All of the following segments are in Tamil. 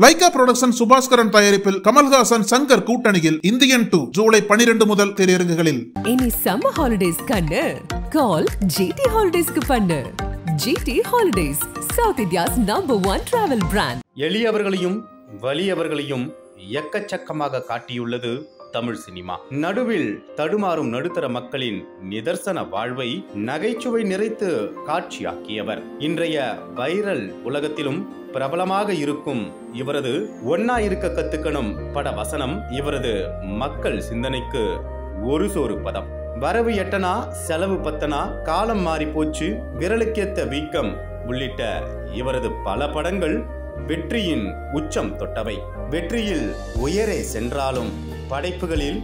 லைகா புரொடக்ஷன் சுபாஸ்கரன் தயாரிப்பில் கமல்ஹாசன் சங்கர் கூட்டணியில் இந்தியன் 2 ஜூலை 12 முதல் திரையரங்குகளில். இனி சம்மர் ஹாலிடேஸ் கண்ணு கால் ஜிடி ஹாலிடேஸ்க்கு பண்ணு. GT holidays, south India's #1 travel brand. எளியவர்களையும் வலியவர்களையும் எக்கச்சக்கமாக காட்டியுள்ளது தமிழ் சினிமா. நடுவில் தடுமாறும் நடுத்தர மக்களின் நிதர்சன வாழ்வை நகைச்சுவை நிறைத்து காட்சியாக்கியவர். இன்றைய வைரல் உலகத்திலும் பிரபலமாக இருக்கும் இவரது ஒன்னா இருக்க கத்துக்கணும் பட வசனம் இவரது மக்கள் சிந்தனைக்கு ஒரு சோறு பதம். வரவு எட்டனா செலவு பத்தனா, காலம் மாறி போச்சு, விரலுக்கேத்த வீக்கம் உள்ளிட்ட இவரது பல படங்கள் வெற்றியின் உச்சம் தொட்டவை. வெற்றியில் உயரே சென்றாலும் படைப்புகளில்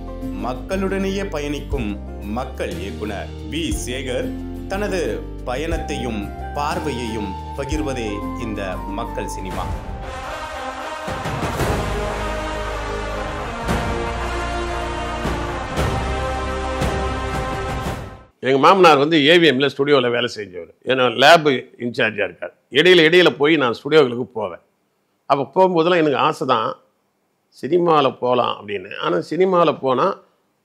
மக்களுடனேயே பயணிக்கும் மக்கள் இயக்குனர் வி சேகர் தனது பயணத்தையும் பார்வையையும் பகிர்வதே இந்த மக்கள் சினிமா. எங்கள் மாமனார் வந்து ஏவிஎம்ல ஸ்டுடியோவில் வேலை செஞ்சவர். ஏன்னா லேபு இன்சார்ஜாக இருக்கார். இடையில போய் நான் ஸ்டுடியோகளுக்கு போவேன். அப்போ போகும்போதெல்லாம் எனக்கு ஆசை தான் சினிமாவில் போகலாம் அப்படின்னு. ஆனால் சினிமாவில் போனால்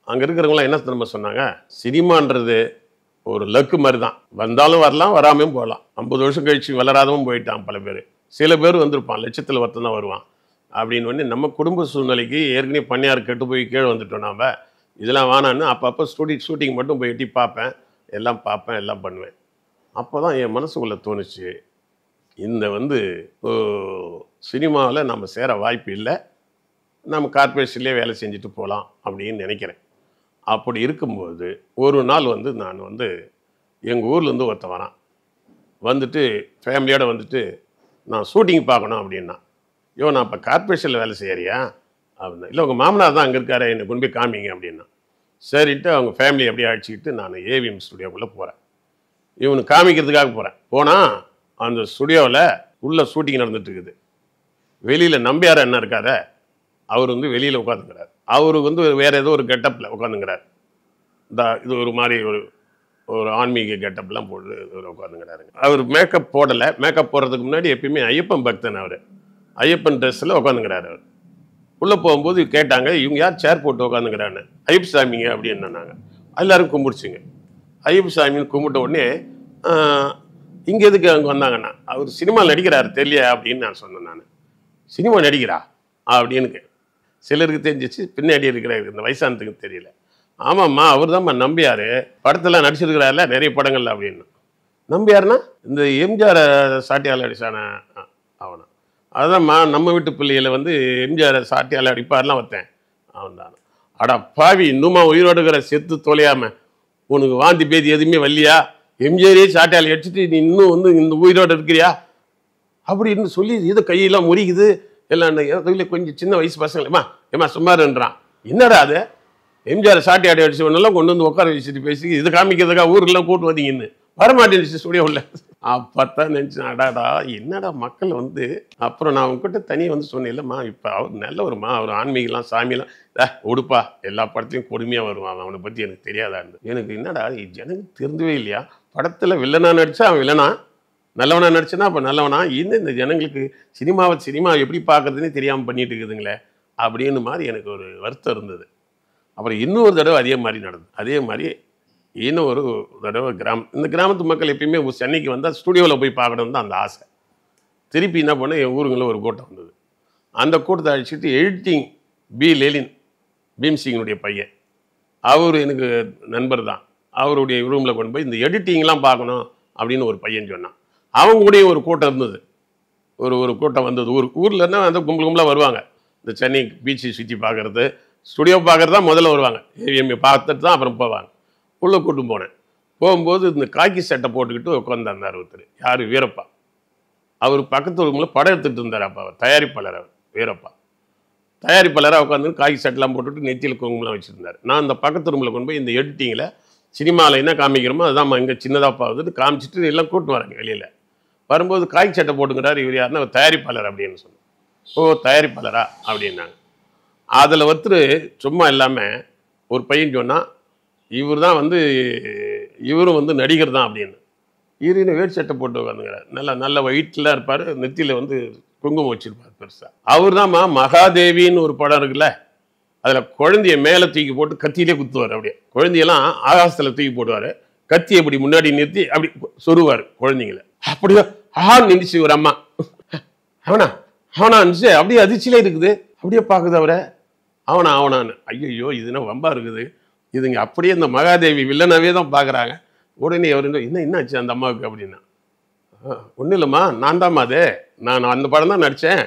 அங்கே இருக்கிறவங்களாம் என்ன திரும்ப சொன்னாங்க, சினிமான்றது ஒரு லக்கு மாதிரி தான், வந்தாலும் வரலாம் வராமையும் போகலாம். 50 வருஷம் கழிச்சு வளராதவும் போயிட்டான் பல பேர். சில பேர் வந்திருப்பான், லட்சத்தில் ஒருத்தன் தான் வருவான் அப்படின்னு வந்து நம்ம குடும்ப சூழ்நிலைக்கு ஏற்கனவே பண்ணையார் கெட்டு போய் கீழே வந்துட்டோம். நாம் இதெல்லாம் வேணான்னு அப்பப்போ ஷூட்டிங் மட்டும் போய் எட்டி பார்ப்பேன், எல்லாம் பண்ணுவேன். அப்போ தான் என் மனசுக்குள்ளே தோணுச்சு, இந்த வந்து சினிமாவில் நம்ம சேர வாய்ப்பு இல்லை, நம்ம கார்பரேஷன்லேயே வேலை செஞ்சுட்டு போகலாம் அப்படின்னு நினைக்கிறேன். அப்படி இருக்கும்போது ஒரு நாள் வந்து நான் வந்து எங்கள் ஊர்லேருந்து ஒருத்தன் வரான், வந்துட்டு ஃபேமிலியோடு வந்துட்டு நான் ஷூட்டிங் பார்க்கணும் அப்படின்னா. நான் இப்போ கார்பரேஷனில் வேலை செய்யறியா அப்படின்னா. இல்லை, உங்கள் மாமனார் தான் அங்கே இருக்காரு, என்னை கொண்டு போய் காமிங்க அப்படின்னா. சரின்ட்டு அவங்க ஃபேமிலி அப்படியே அழைச்சிக்கிட்டு நான் ஏவிஎம் ஸ்டுடியோக்குள்ளே போகிறேன். இவனுக்கு காமிக்கிறதுக்காக போகிறேன். போனால் அந்த ஸ்டுடியோவில் உள்ள ஷூட்டிங் நடந்துட்டு இருக்குது. வெளியில் நம்பியார் என்ன இருக்கார, அவர் வந்து வெளியில் உட்காந்துக்கிறார். அவருக்கு வந்து வேறு ஏதோ ஒரு கெட்டப்பில் உட்காந்துங்கிறார். இது ஒரு மாதிரி ஒரு ஆன்மீக கெட்டப்லாம் போட்டு உட்காந்துங்கிறாருங்க. அவர் மேக்கப் போடலை. மேக்கப் போடுறதுக்கு முன்னாடி எப்பயுமே ஐயப்பன் பக்தன். அவர் ஐயப்பன் ட்ரெஸ்ஸில் உட்காந்துங்கிறார். அவர் உள்ளே போகும்போது கேட்டாங்க, இவங்க யார் சேர் போட்டு உட்காந்துங்கிறான்னு. ஐயப்ப சாமிங்க அப்படின்னு நாங்கள் எல்லோரும் கும்பிடுச்சிங்க. ஐயப்ப சாமின்னு கும்பிட்ட உடனே இங்கே எதுக்கு அங்கே வந்தாங்கண்ணா, அவர் சினிமாவில் நடிக்கிறார் தெரியலையா அப்படின்னு நான் சொன்னேன். நான் சினிமா நடிக்கிறா அப்படின்னு சிலருக்கு தெரிஞ்சிச்சு, பின்னாடி இருக்கிற இந்த வயசானத்துக்கு தெரியல. ஆமாம்மா, அவர் தான்மா நம்பியார், படத்தில் நடிச்சிருக்கிறார்ல நிறைய படங்கள்ல அப்படின்னு. நம்பியார்னா இந்த எம்ஜிஆர் சாட்டியால் அடிச்சான அவனா? அதுதான்மா, நம்ம வீட்டு பிள்ளைகளை வந்து எம்ஜிஆர் சாட்டியால் அடிப்பார்லாம் வைத்தேன் அவன் தான். அடா பாவி, இன்னுமா உயிரோடு இருக்கிற, செத்து தொலையாம உனக்கு வாந்தி பேதி எதுவுமே வரலையா? எம்ஜிஆரே சாட்டியால் அடிச்சுட்டு நீ இன்னும் வந்து இந்த உயிரோடு இருக்கிறியா அப்படின்னு சொல்லி இதை கையெல்லாம் முறிக்குது எல்லாம். கொஞ்சம் சின்ன வயசு பசங்களேம்மா ஏமா சும்மாருன்றான். என்னடா அது, எம்ஜிஆர் சாட்டி ஆடி அடிச்சவனெல்லாம் கொண்டு வந்து உட்கார வச்சுட்டு பேசி இது காமிக்கிறதுக்காக ஊருக்கெல்லாம் கூட்டு வந்தீங்கன்னு வரமாட்டேன்னு ஸ்டுடியோவில். அப்போத்தான் நினச்சேன், அடாடா என்னடா மக்கள் வந்து. அப்புறம் நான் அவங்ககிட்ட தனியாக வந்து சொன்னேன், இல்லைம்மா இப்போ அவர் நல்லவருமா, அவர் ஆன்மீகலாம் சாமியெல்லாம் உடுப்பா எல்லா படத்தையும் கொடுமையாக வருவான், அவனை பற்றி எனக்கு தெரியாதான்னு. எனக்கு என்னடா ஜனங்க தெரிஞ்சவே இல்லையா, படத்தில் வில்லனா நடித்தா அவன் வில்லனா, நல்லவனா நடிச்சுன்னா அப்போ நல்லவனா, இன்னும் இந்த ஜனங்களுக்கு சினிமா எப்படி பார்க்குறதுனே தெரியாமல் பண்ணிட்டு இருக்குதுங்களே அப்படின்னு மாதிரி எனக்கு ஒரு வருத்தம் இருந்தது. அப்புறம் இன்னொரு தடவை அதே மாதிரி நடந்தது. அதே மாதிரி இன்னும் ஒரு தடவை இந்த கிராமத்து மக்கள் எப்பயுமே சென்னைக்கு வந்தால் ஸ்டுடியோவில் போய் பார்க்கணும் தான் அந்த ஆசை. திருப்பி என்ன பண்ண, என் ஊருங்களில் ஒரு கூட்டம் வந்தது. அந்த கூட்டத்தை அழிச்சிட்டு எடிட்டிங் லெலின் பீம்சிங்கனுடைய பையன், அவர் எனக்கு நண்பர் தான், அவருடைய ரூமில் கொண்டு போய் இந்த எடிட்டிங்லாம் பார்க்கணும் அப்படின்னு ஒரு பையன் சொன்னான். அவங்க கூட ஒரு கூட்டம் இருந்தது, ஒரு கூட்டம் வந்தது. ஊர்லன்னா அந்த கும்பலாக வருவாங்க, இந்த சென்னை பீச்சு சுற்றி பார்க்குறது, ஸ்டுடியோ பார்க்குறது தான் முதல்ல வருவாங்க. ஏவிஎம் பார்த்துட்டு தான் அப்புறம் போவாங்க. உள்ளே கூட்டு போனேன். போகும்போது இந்த காக்கி சட்டை போட்டுக்கிட்டு உட்காந்துருந்தார் ஒருத்தர். யார்? வீரப்பா. அவர் பக்கத்து ரூமில் படம் எடுத்துகிட்டு இருந்தார். அப்போ அவர் தயாரிப்பாளர். அவர் வீரப்பா தயாரிப்பாளராக உட்காந்து காக்கி சட்டெலாம் போட்டுட்டு நெத்தியில் குங்குமலாம் வச்சுருந்தார். நான் இந்த பக்கத்து ரூமில் கொண்டு போய் இந்த எடிட்டிங்கில் சினிமாவில் என்ன காமிக்கிறோமோ அதுதான் இங்கே சின்னதாக பார்த்துட்டு காமிச்சிட்டு எல்லாம் கூட்டு வராங்க. வெளியில் வரும்போது காக்கி சட்டை போட்டுங்கிறார். இவர் யாருன்னா அவர் தயாரிப்பாளர் அப்படின்னு சொன்னேன். ஓ தயாரிப்பாளரா அப்படின்னாங்க. அதில் ஒருத்தர் சும்மா இல்லாமல் ஒரு பையன் சொன்னால், இவர் தான் வந்து இவரும் வந்து நடிகர் தான் அப்படின்னு. வேட் சட்டை போட்டு உட்காந்துங்கிறார். நல்ல வெயிட்டில் இருப்பார், நெத்தியில் வந்து குங்குமம் வச்சிருப்பார் பெருசா. அவர் தான்மா மகாதேவின்னு ஒரு படம் இருக்குல்ல, அதுல குழந்தைய மேல தூக்கி போட்டு கத்தியிலே குத்துவார். அப்படியே குழந்தையெல்லாம் ஆகாசத்துல தூக்கி போடுவாரு, கத்தி அப்படி முன்னாடி நிறுத்தி அப்படி சொருவார் குழந்தைங்கள. அப்படியே நின்றுச்சு ஒரு அம்மா, அவனா அவனா இருந்துச்சு. அப்படியே அதிர்ச்சியிலே இருக்குது, அப்படியே பாக்குது அவரை. அவனான்னு. ஐயோ இதுனா வம்பா இருக்குது இதுங்க. அப்படியே இந்த மகாதேவி வில்லனாவே தான் பாக்குறாங்க. உடனே அவர் என்னாச்சு அந்த அம்மாவுக்கு அப்படின்னா, ஒன்றும் இல்லைம்மா, நான் தான்மா அது, நான் அந்த படம் தான் நடித்தேன்,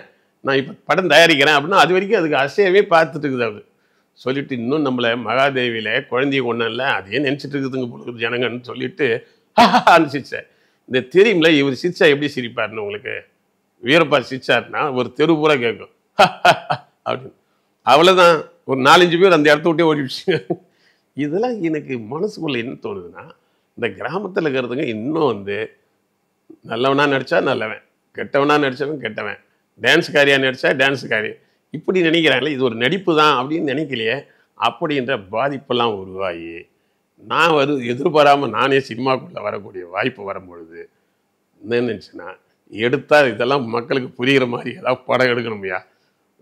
நான் இப்போ படம் தயாரிக்கிறேன் அப்படின்னா அது வரைக்கும் அதுக்கு அசையவே பார்த்துட்டு இருக்குது. அவர் சொல்லிட்டு இன்னும் நம்மளை மகாதேவியில் குழந்தைய ஒன்றும் இல்லை அதையே நினச்சிட்டு இருக்குதுங்க போடுறது ஜனங்கன்னு சொல்லிட்டு சிரிச்சார். இந்த தெரியுமில்ல இவர் சிரிச்சா எப்படி சிரிப்பாருன்னு உங்களுக்கு, வீரப்பா சிரிச்சாருன்னா ஒரு தெரு பூரா கேட்கும் அப்படின்னு. அவ்வளோதான், ஒரு 4-5 பேர் அந்த இடத்த விட்டே ஓடிடுச்சு. இதெல்லாம் எனக்கு மனசுக்குள்ள என்ன தோணுதுன்னா, இந்த கிராமத்தில் இருக்கிறதுங்க இன்னும் வந்து நல்லவனா நடித்தா நல்லவன், கெட்டவனா நடித்தவன் கெட்டவன், டான்ஸ்காரியாக நடித்தா டான்ஸுக்காரி, இப்படி நினைக்கிறாங்களே, இது ஒரு நடிப்பு தான் அப்படின்னு நினைக்கலையே. அப்படின்ற பாதிப்பெல்லாம் உருவாகி நான் எதிர்பாராமல் நானே சினிமாக்குள்ளே வரக்கூடிய வாய்ப்பு வரும்பொழுது என்ன நினச்சேன்னா, எடுத்தால் இதெல்லாம் மக்களுக்கு புரிகிற மாதிரி ஏதாவது படம் எடுக்கணுமையா.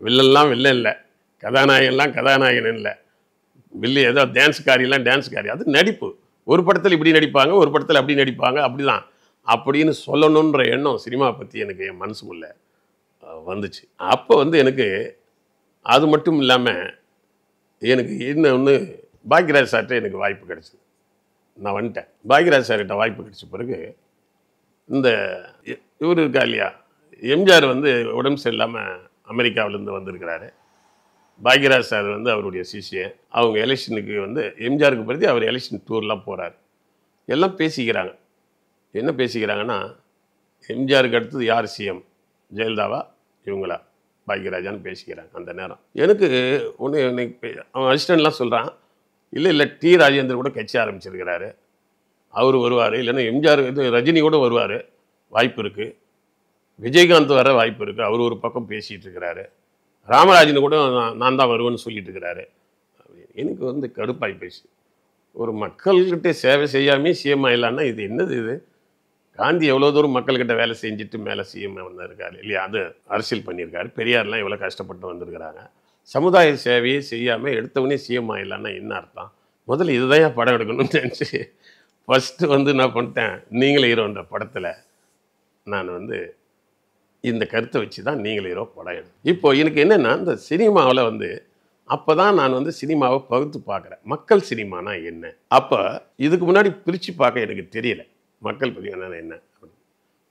வில்லெல்லாம் வில்ல இல்லை, கதாநாயகன்லாம் கதாநாயகன் இல்லை, வில்லு ஏதோ டான்ஸ்காரியெல்லாம் டான்ஸ்காரி, அது நடிப்பு. ஒரு படத்தில் இப்படி நடிப்பாங்க, ஒரு படத்தில் அப்படி நடிப்பாங்க, அப்படிதான் அப்படின்னு சொல்லணுன்ற எண்ணம் சினிமா பற்றி எனக்கு என் மனசுக்குள்ள வந்துச்சு. அப்போ வந்து எனக்கு அது மட்டும் இல்லாமல் எனக்கு இன்னொன்று பாக்யராஜ் சார்கிட்ட எனக்கு வாய்ப்பு கிடச்சிது. நான் வந்துட்டேன். பாக்யராஜ் சார்கிட்ட வாய்ப்பு கிடைச்ச பிறகு இந்த இவர் இருக்கா இல்லையா, எம்ஜிஆர் வந்து உடம்பு சரியில்லாமல் அமெரிக்காவிலேருந்து வந்திருக்கிறாரு. பாக்யராஜ் சார் வந்து அவருடைய சிஷியன். அவங்க எலெக்ஷனுக்கு வந்து எம்ஜிஆருக்கு பிறகு அவர் எலெக்ஷன் டூர்லாம் போகிறார். எல்லாம் பேசிக்கிறாங்க. என்ன பேசிக்கிறாங்கன்னா, எம்ஜிஆருக்கு அடுத்தது யார் சிஎம், ஜெயலலிதாவா இவங்களா பாக்யராஜான்னு பேசிக்கிறாங்க. அந்த நேரம் எனக்கு ஒன்று அவன் அசிஸ்டன்ட்லாம் சொல்கிறான், இல்லை டி ராஜேந்தர் கூட கட்சி ஆரம்பிச்சிருக்கிறாரு, அவர் வருவார், இல்லைன்னா எம்ஜிஆர் இது ரஜினி கூட வருவார், வாய்ப்பு இருக்குது, விஜயகாந்த் வர வாய்ப்பு இருக்குது, அவர் ஒரு பக்கம் பேசிகிட்டு இருக்கிறாரு, ராமராஜன் கூட நான் தான் வருவேன்னு சொல்லிட்டு இருக்கிறாரு. எனக்கு வந்து கடுப்பாகி போயிடுச்சு. ஒரு மக்கள்கிட்ட சேவை செய்யாமே சிஎம் ஆயிடலான்னா இது என்னது இது? காந்தி எவ்வளோ தூரம் மக்கள்கிட்ட வேலை செஞ்சுட்டு மேலே சிஎம் வந்திருக்காரு இல்லையா, அது அரசியல் பண்ணியிருக்காரு. பெரியார்லாம் எவ்வளோ கஷ்டப்பட்டு வந்திருக்கிறாங்க. சமுதாய சேவையை செய்யாமல் எடுத்தவனே சிஎம் ஆயிடலான்னா என்ன அர்த்தம்? முதல்ல இதுதான் படம் எடுக்கணும்னு நினச்சி ஃபஸ்ட்டு வந்து நான் பண்ணிட்டேன். நீங்களே ஹீரோன்ற படத்தில் நான் வந்து இந்த கருத்தை வச்சு தான் நீங்களே ஹீரோ படம் எடுத்தேன். இப்போ எனக்கு என்னென்னா, இந்த சினிமாவில் வந்து அப்போ தான் நான் வந்து சினிமாவை பகுத்து பார்க்குறேன். மக்கள் சினிமானா என்ன? அப்போ இதுக்கு முன்னாடி பிரித்து பார்க்க எனக்கு தெரியல மக்கள் பதிவுனா என்ன அப்படின்னு.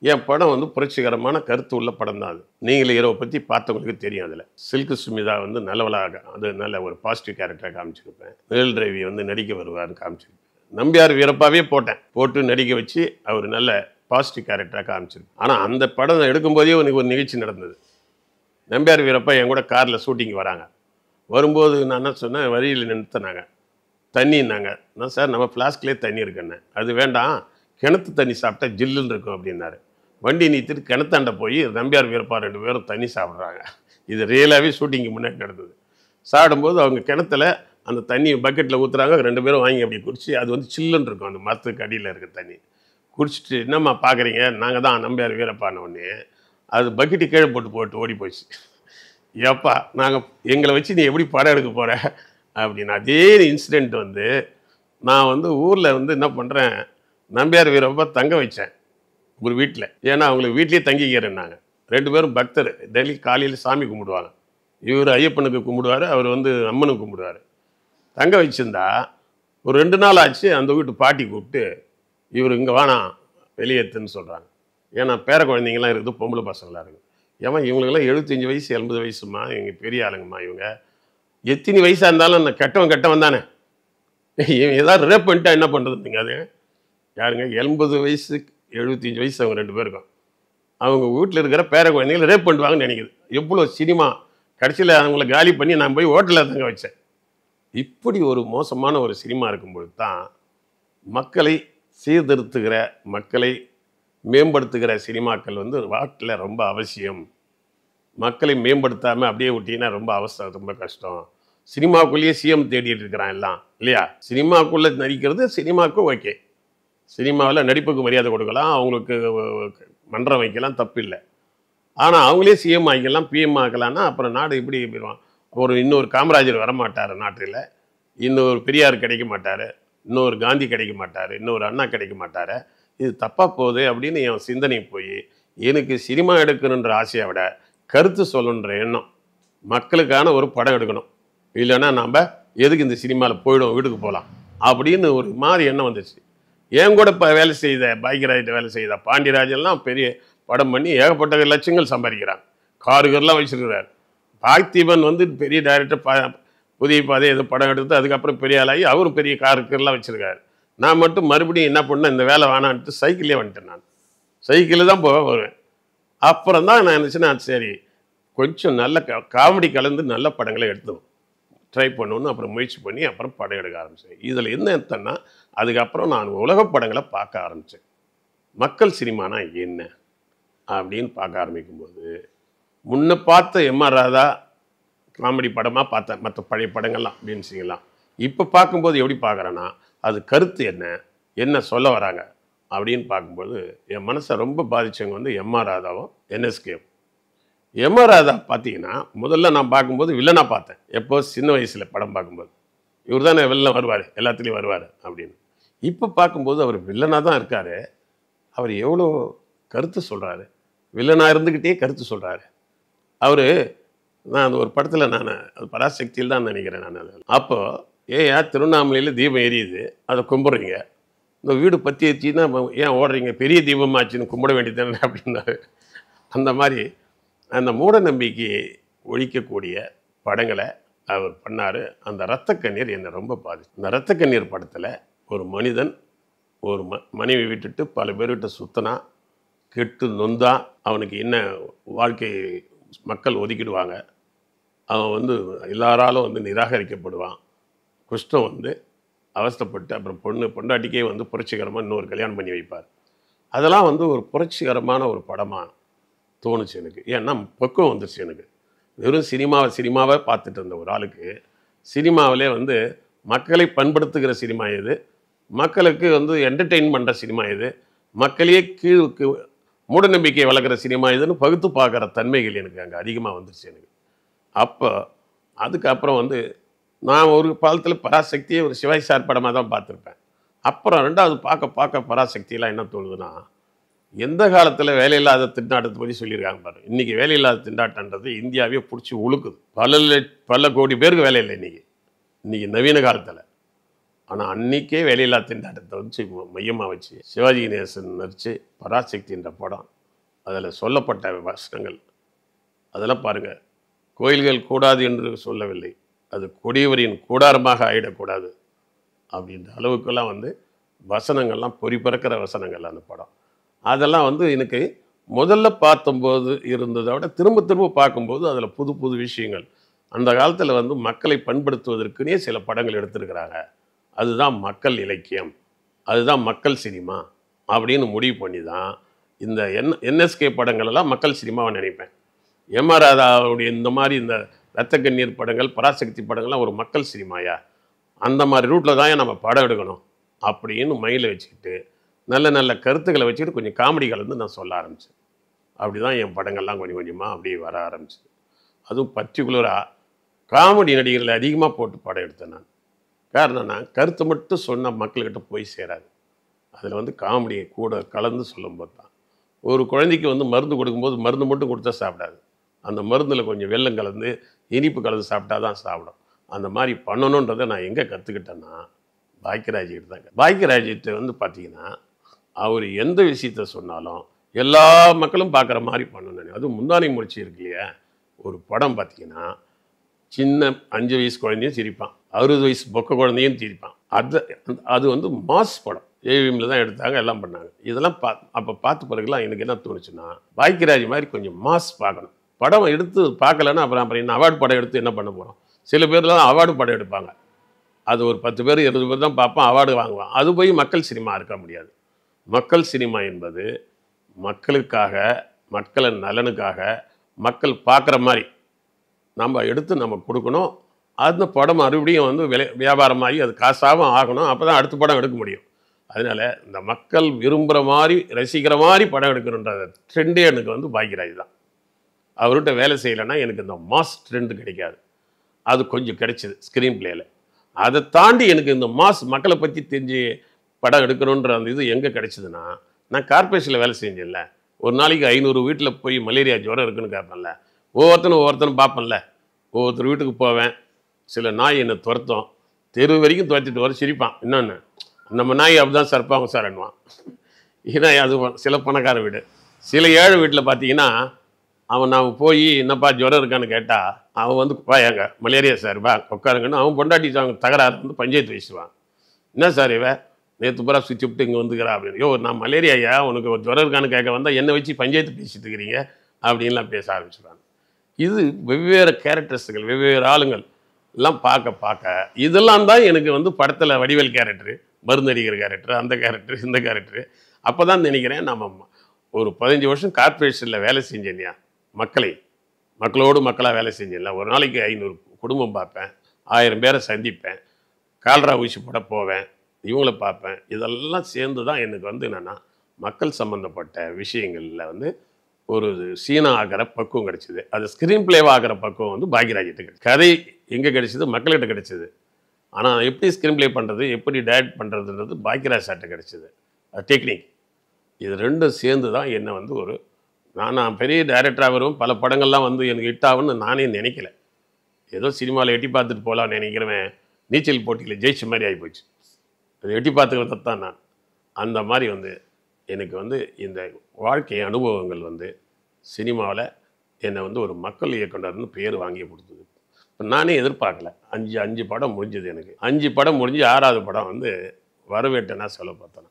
என் படம் வந்து புரட்சிகரமான கருத்து உள்ள படம் தான் அது. நீங்களே ஹீரோவை பற்றி பார்த்தவங்களுக்கு தெரியும். அதில் சில்கு சுமிதா வந்து நல்லவளாக, அது நல்ல ஒரு பாசிட்டிவ் கேரக்டராக காமிச்சிருப்பேன். நிழல் ரவி வந்து நடிக்க வருவார்னு காமிச்சிருப்பேன். நம்பியார் வீரப்பாவே போட்டு நடிக்க வச்சு அவர் நல்ல பாசிட்டிவ் கேரக்டராக காமிச்சிருப்பேன். ஆனால் அந்த படம் எடுக்கும்போதே எனக்கு ஒரு நிகழ்ச்சி நடந்தது. நம்பியார் வீரப்பா என் கூட காரில் ஷூட்டிங் வராங்க. வரும்போது நான் என்ன சொன்னேன், வரியில் நிறுத்தினாங்க, தண்ணின்னாங்க. நான் சார் நம்ம ஃப்ளாஸ்க்லேயே தண்ணி இருக்குன்னு. அது வேண்டாம், கிணத்து தண்ணி சாப்பிட்டா ஜில்லுன்னு இருக்கும் அப்படின்னாரு. வண்டி நீத்திட்டு கிணத்தாண்ட போய் நம்பியார் வீரப்பா 2 பேரும் தண்ணி சாப்பிட்றாங்க. இது ரியலாகவே ஷூட்டிங்கு முன்னாடி நடந்தது. சாப்பிடும்போது அவங்க கிணத்துல அந்த தண்ணி பக்கெட்டில் ஊற்றுறாங்க, 2 பேரும் வாங்கி அப்படி குடிச்சு, அது வந்து சில்லுன்னு இருக்கும் அந்த மரத்துக்கு அடியில் இருக்க தண்ணி. குடிச்சிட்டு என்னம்மா பார்க்குறீங்க, நாங்கள் தான் நம்பியார் வீரப்பான உடனே அது பக்கெட்டு கீழே போட்டு ஓடி போச்சு. ஏப்பா நாங்கள் எங்களை வச்சு நீ எப்படி படம் எடுக்க போகிற அப்படின்னு. அதே இன்சிடெண்ட் வந்து நான் வந்து ஊரில் வந்து என்ன பண்ணுறேன், நம்பியார் வீரப்பா தங்க வச்சேன் ஒரு வீட்டில். ஏன்னா அவங்களுக்கு வீட்லேயே தங்கிக்கிறேன்னாங்க. 2 பேரும் பக்தர், டெய்லி காலையில் சாமி கும்பிடுவாங்க. இவர் ஐயப்பனுக்கு கும்பிடுவார், அவர் வந்து அம்மனுக்கு கும்பிடுவார். தங்க வச்சுருந்தா ஒரு 2 நாள் ஆச்சு, அந்த வீட்டு பாட்டி கூப்பிட்டு இவர் இங்கே வேணாம் வெளியேற்றுன்னு சொல்கிறாங்க. ஏன்னா பேர குழந்தைங்களாம் இருக்குது, பொம்பளை பசங்களாம் இருக்குது. ஏமா இவங்களுக்கெல்லாம் 75 வயசு 80 வயசுமா, இவங்க பெரிய ஆளுங்கம்மா, இவங்க எத்தனை வயசாக இருந்தாலும் அந்த கெட்டவன் தானே, இவன் ஏதாவது ரேப் பண்ணிட்டா என்ன பண்ணுறதுங்க? அது யாருங்க 80 வயசு 75 வயசு அவங்க 2 பேருக்கும் அவங்க வீட்டில் இருக்கிற பேர குழந்தைங்களை ரேப் பண்ணுவாங்கன்னு நினைக்குது. எவ்வளோ சினிமா, கடைசியில் அவங்கள காலி பண்ணி நான் போய் ஹோட்டலில் தங்க வச்சேன். இப்படி ஒரு மோசமான ஒரு சினிமா இருக்கும்பொழுது தான் மக்களை சீர்திருத்துகிற, மக்களை மேம்படுத்துகிற சினிமாக்கள் வந்து வாட்டில் ரொம்ப அவசியம். மக்களை மேம்படுத்தாமல் அப்படியே விட்டீங்கன்னா ரொம்ப அவசரம், ரொம்ப கஷ்டம். சினிமாக்குள்ளேயே சிஎம் தேடிட்டு இருக்கிறான் எல்லாம் இல்லையா. சினிமாக்குள்ளே நடிக்கிறது சினிமாவுக்கு ஓகே, சினிமாவில் நடிப்புக்கு மரியாதை கொடுக்கலாம், அவங்களுக்கு மன்றம் வைக்கலாம், தப்பு இல்லை. ஆனால் அவங்களே சிஎம் ஆகிக்கலாம், பிஎம் ஆகலான்னா அப்புறம் நாடு இப்படி போயிடுவான். இன்னொரு காமராஜர் வரமாட்டார் நாட்டில், இன்னொரு பெரியார் கிடைக்க மாட்டார், இன்னொரு காந்தி கிடைக்க மாட்டார், இன்னொரு அண்ணா கிடைக்க மாட்டார். இது தப்பாக போகுது அப்படின்னு என் சிந்தனை போய் எனக்கு சினிமா எடுக்கணுன்ற ஆசையை விட கருத்து சொல்லணுன்ற எண்ணம், மக்களுக்கான ஒரு படம் எடுக்கணும், இல்லைன்னா நம்ம எதுக்கு இந்த சினிமாவில் போயிடும், வீட்டுக்கு போகலாம் அப்படின்னு ஒரு மாதிரி எண்ணம் வந்துச்சு. என் கூட இப்போ வேலை செய்த பாக்கியராஜ் வேலை செய்த பாண்டியராஜன்லாம் பெரிய படம் பண்ணி ஏகப்பட்ட லட்சங்கள் சம்பாதிக்கிறாங்க, காருகர்லாம் வச்சுருக்கிறார். பார்த்திபன் வந்து பெரிய டைரக்டர், புதிய பாதை ஏதோ படம் எடுத்து அதுக்கப்புறம் பெரிய ஆளாகி அவரும் பெரிய காருக்கெல்லாம் வச்சுருக்காரு. நான் மட்டும் மறுபடியும் என்ன பண்ணேன், இந்த வேலை வேணான்ட்டு சைக்கிளே வந்துட்டேன். நான் சைக்கிளில் தான் வருவேன். அப்புறம் தான் நான் நினச்சேன்னா சரி கொஞ்சம் நல்ல காமெடி கலந்து நல்ல படங்களை எடுத்து ட்ரை பண்ணணுன்னு அப்புறம் முயற்சி பண்ணி அப்புறம் படம் எடுக்க ஆரம்பித்தேன். இதில் என்ன எடுத்தேன்னா அதுக்கப்புறம் நான் உலக படங்களை பார்க்க ஆரம்பித்தேன். மக்கள் சினிமானா என்ன அப்படின்னு பார்க்க ஆரம்பிக்கும்போது முன்ன பார்த்த எம்ஆர் ராதா காமெடி படமாக பார்த்தேன், மற்ற பழைய படங்கள்லாம் அப்படின்னு செய்யலாம். இப்போ பார்க்கும்போது எப்படி பார்க்குறேன்னா அது கருத்து என்ன சொல்ல வராங்க அப்படின்னு பார்க்கும்போது என் மனசை ரொம்ப பாதித்தவங்க வந்து எம்ஆர் ராதாவும் என்எஸ்கேவும். எம்ஆர் ராதா பார்த்தீங்கன்னா முதல்ல நான் பார்க்கும்போது வில்லனாக பார்த்தேன். எப்போ சின்ன வயசில் படம் பார்க்கும்போது இவர் தானே வில்லன் வருவார், எல்லாத்துலேயும் வருவார் அப்படின்னு. இப்போ பார்க்கும்போது அவர் வில்லனாக தான் இருக்கார். அவர் எவ்வளோ கருத்து சொல்கிறாரு, வில்லனாக இருந்துக்கிட்டே கருத்து சொல்கிறாரு. அவர் நான் அந்த ஒரு படத்தில் நான் அது பராசக்தியில் தான் நினைக்கிறேன் நான். அது அப்போது திருவண்ணாமலையில் தீபம் எரியுது, அதை கும்பிட்றீங்க, இந்த வீடு பற்றி வச்சுன்னா ஏன் ஓடுறீங்க, பெரிய தீபமாச்சுன்னு கும்பிட வேண்டியதானே அப்படின்னாரு. அந்த மாதிரி அந்த மூட நம்பிக்கையை ஒழிக்கக்கூடிய படங்களை அவர் பண்ணார். அந்த இரத்த கண்ணீர் என்னை ரொம்ப பாதிச்சு. அந்த இரத்த கண்ணீர் படத்தில் ஒரு மனிதன் ஒரு மனைவி விட்டுட்டு பல பேர்கிட்ட சுத்தனா கெட்டு நொந்தா அவனுக்கு என்ன வாழ்க்கை மக்கள் ஒதுக்கிடுவாங்க, அவன் வந்து எல்லாராலும் வந்து நிராகரிக்கப்படுவான், குஷ்டம் வந்து அவஸ்தைப்பட்டு அப்புறம் பொண்டாட்டிக்கே வந்து புரட்சிகரமாக இன்னொரு கல்யாணம் பண்ணி வைப்பார். அதெல்லாம் வந்து ஒரு புரட்சிகரமான ஒரு படமாக தோணுச்சு எனக்கு. ஏன்னா பக்குவம் வந்துச்சு எனக்கு. வெறும் சினிமாவை பார்த்துட்டு இருந்த ஒரு ஆளுக்கு சினிமாவிலே வந்து மக்களை பண்படுத்துகிற சினிமா எது, மக்களுக்கு வந்து என்டர்டெயின் பண்ணுற சினிமா எது, மக்களையே கீழுக்கு மூடநம்பிக்கையை வளர்க்குற சினிமா எதுன்னு பகுத்து பார்க்குற தன்மைகள் எனக்கு அங்கே அதிகமாக வந்துருச்சு எனக்கு. அப்போ அதுக்கப்புறம் வந்து நான் ஒரு காலத்தில் பராசக்தியை ஒரு சிவாஜி சார் படமாக தான் பார்த்துருப்பேன். அப்புறம் ரெண்டாவது பார்க்க பராசக்தியெல்லாம் என்ன தோணுதுன்னா, எந்த காலத்தில் வேலையில்லாத திண்டாட்டத்தை பற்றி சொல்லியிருக்காங்க பாரு. இன்றைக்கி வேலையில்லாத திண்டாட்டன்றது இந்தியாவே பிடிச்சி உழுக்குது. பல கோடி பேருக்கு வேலை இல்லை இன்றைக்கி நவீன காலத்தில். ஆனால் அன்றைக்கே வேலையில்லாத திண்டாட்டத்தை வச்சு மையமாக வச்சு சிவாஜி கணேசன் நடித்து பராசக்தின்ற படம், அதில் சொல்லப்பட்ட வசனங்கள் அதெல்லாம் பாருங்கள். கோயில்கள் கூடாது என்று சொல்லவில்லை, அது கொடியவரின் கூடாரமாக ஆகிடக்கூடாது அப்படின்ற அளவுக்கெல்லாம் வந்து வசனங்கள்லாம் பொறி பறக்கிற வசனங்கள் அந்த படம். அதெல்லாம் வந்து எனக்கு முதல்ல பார்த்தம்போது இருந்ததை விட திரும்ப பார்க்கும்போது அதில் புது விஷயங்கள், அந்த காலத்தில் வந்து மக்களை பண்படுத்துவதற்குனே சில படங்கள் எடுத்திருக்கிறாங்க. அதுதான் மக்கள் இலக்கியம், அதுதான் மக்கள் சினிமா அப்படின்னு முடிவு பண்ணி தான் இந்த என்எஸ்கே படங்களெல்லாம் மக்கள் சினிமாவை நினைப்பேன். எம்ஆர் ராதாவுடைய இந்த மாதிரி இந்த இரத்த கண்ணீர் படங்கள், பராசக்தி படங்கள்லாம் ஒரு மக்கள் சினிமாயா, அந்த மாதிரி ரூட்டில் தான் நம்ம படம் எடுக்கணும் அப்படின்னு மைண்டில் வச்சுக்கிட்டு நல்ல கருத்துக்களை வச்சுக்கிட்டு கொஞ்சம் காமெடி கலந்து நான் சொல்ல ஆரம்பித்தேன். அப்படி தான் என் படங்கள்லாம் கொஞ்சம் கொஞ்சமாக அப்படியே வர ஆரம்பிச்சது. அதுவும் பர்டிகுலராக காமெடி நடிகர்களை அதிகமாக போட்டு படம் எடுத்தேன் நான். காரணம், நான் கருத்து மட்டும் சொன்னால் மக்கள்கிட்ட போய் சேராது. அதில் வந்து காமெடியை கூட கலந்து சொல்லும்போது தான். ஒரு குழந்தைக்கு வந்து மருந்து கொடுக்கும்போது மருந்து மட்டும் கொடுத்தா சாப்பிடாது, அந்த மருந்தில் கொஞ்சம் வெல்லம் கலந்து இனிப்பு கலந்து சாப்பிட்டா தான் சாப்பிடும். அந்த மாதிரி பண்ணணுன்றதை நான் எங்கே கற்றுக்கிட்டேன்னா பாக்கியராஜ்கிட்ட தாங்க. பாக்கியராஜ்கிட்ட வந்து பார்த்தீங்கன்னா அவர் எந்த விஷயத்த சொன்னாலும் எல்லா மக்களும் பார்க்குற மாதிரி பண்ணணும். அதுவும் முந்தானை முடிச்சு இருக்கு இல்லையா, ஒரு படம் பார்த்தீங்கன்னா சின்ன 5 வயசு குழந்தையும் சிரிப்பான், 60 வயசு பொக்க குழந்தையும் சிரிப்பான். அது வந்து மாஸ் படம், ஏவிஎம்ல தான் எடுத்தாங்க, எல்லாம் பண்ணாங்க. இதெல்லாம் அப்போ பார்த்த பிறகுலாம் எனக்கு என்ன தோணுச்சுன்னா, பாக்கியராஜ் மாதிரி கொஞ்சம் மாஸ் பார்க்கணும். படம் எடுத்து பார்க்கலன்னா அப்புறம் என்ன அவார்டு படம் எடுத்து என்ன பண்ண போகிறோம்? சில பேர்லாம் அவார்டு படம் எடுப்பாங்க, அது ஒரு 10 பேர் 20 பேர் தான் பார்ப்பான், அவார்டு வாங்குவான். அது போய் மக்கள் சினிமா இருக்க முடியாது. மக்கள் சினிமா என்பது மக்களுக்காக, மக்களின் நலனுக்காக, மக்கள் பார்க்குற மாதிரி நம்ம எடுத்து நம்ம கொடுக்கணும். அந்த படம் மறுபடியும் வந்து வியாபாரமாகி அது காசாகவும் ஆகணும். அப்போ தான் அடுத்த படம் எடுக்க முடியும். அதனால் இந்த மக்கள் விரும்புகிற மாதிரி ரசிக்கிற மாதிரி படம் எடுக்கணுன்ற ட்ரெண்டே எனக்கு வந்து பாக்கியராஜ் தான். அவர்கிட்ட வேலை செய்யலைன்னா எனக்கு இந்த மாஸ் ட்ரெண்ட் கிடைக்காது. அது கொஞ்சம் கிடைச்சிது ஸ்க்ரீன் பிளேயில். அதை தாண்டி எனக்கு இந்த மாஸ் மக்களை பற்றி தெரிஞ்சு படம் எடுக்கணுன்ற அந்த இது எங்கே கிடைச்சிதுன்னா, நான் கார்பரேஷனில் வேலை செஞ்சேன்ல, ஒரு நாளைக்கு 500 வீட்டில் போய் மலேரியா ஜுரம் இருக்குன்னு கேட்பேன்ல, ஒவ்வொருத்தனும் பார்ப்பேன்ல, ஒவ்வொருத்தர் வீட்டுக்கு போவேன். சில நாய் என்னை துரத்தும், தெரு வரைக்கும் துரத்திட்டு வர சிரிப்பான். இன்னொன்று, நம்ம நாய் அப்படிதான் சர்ப்பாங்க சார் என்னவான். ஏன்னா அது சில பணக்கார வீடு. சில ஏழை வீட்டில் பார்த்தீங்கன்னா அவன் நான் போய் என்னப்பா ஜுரம் இருக்கான்னு கேட்டால் அவன் வந்து ஏங்க மலேரியா சார் வா உட்காருங்கன்னு அவன் பொண்டாட்டி தகராறு வந்து பஞ்சாயத்து வச்சுருவான். என்ன சார் இவன் நேற்று பூரா சுவிட்ச் விட்டு இங்கே வந்துக்கிறா அப்படின்னு. யோ நான் மலேரியா உனக்கு ஒரு ஜுரம் இருக்கான்னு கேட்க வந்தால் என்னை வச்சு பஞ்சாயத்து பேசிட்டு இருக்கிறீங்க அப்படின்லாம் பேச ஆரம்பிச்சுடுவாங்க. இது வெவ்வேறு கேரக்டர்ஸுகள், வெவ்வேறு ஆளுங்கள் எல்லாம் பார்க்க இதெல்லாம் தான் எனக்கு வந்து படத்தில் வடிவேல் கேரக்டரு, மருந்தடிக்கிற கேரக்டர், அந்த கேரக்டர், இந்த கேரக்டரு. அப்போ தான் நினைக்கிறேன் நம்ம ஒரு 15 வருஷம் கார்பரேஷனில் வேலை செஞ்சேன்யா, மக்களோடு மக்களாக வேலை செஞ்சேன்ல. ஒரு நாளைக்கு 500 குடும்பம் பார்ப்பேன், 1000 பேரை சந்திப்பேன், கால்ரா ஊசி போட போவேன், இவங்கள பார்ப்பேன். இதெல்லாம் சேர்ந்து தான் எனக்கு வந்து என்னென்னா மக்கள் சம்மந்தப்பட்ட விஷயங்களில் வந்து ஒரு சீனா ஆகிற பக்குவம் கிடச்சிது. அது ஸ்க்ரீன் பிளேவாக ஆகிற பக்குவம் வந்து பாக்யராஜ்கிட்ட கிடைச்சிது. கதை எங்கே கிடைச்சிது? மக்கள்கிட்ட கிடைச்சிது. ஆனால் எப்படி ஸ்க்ரீன் பிளே பண்ணுறது, எப்படி டைரக்ட் பண்ணுறதுன்றது பாக்யராஜ் சார்ட்ட கிடைச்சிது. அது டெக்னிக். இது ரெண்டும் சேர்ந்து தான் என்னை வந்து ஒரு நான் பெரிய டைரக்டராக வரும், பல படங்கள்லாம் வந்து எனக்கு ஹிட் ஆகும்னு நானே நினைக்கல. ஏதோ சினிமாவில் எட்டி பார்த்துட்டு போகலான்னு நினைக்கிறவன் நீச்சல் போட்டியில் ஜெயிச்ச மாதிரி ஆகிப்போச்சு. அது எட்டி பார்த்துக்கிறத தான் நான். அந்த மாதிரி வந்து எனக்கு வந்து இந்த வாழ்க்கை அனுபவங்கள் வந்து சினிமாவில் என்னை வந்து ஒரு மக்கள் இயக்குனர்னு பேர் வாங்கி கொடுத்தது. இப்போ நானே எதிர்பார்க்கல. 5 படம் முடிஞ்சது எனக்கு. 5 படம் முடிஞ்சு 6வது படம் வந்து வரவேட்டனா சொல்ல பார்த்தேன்.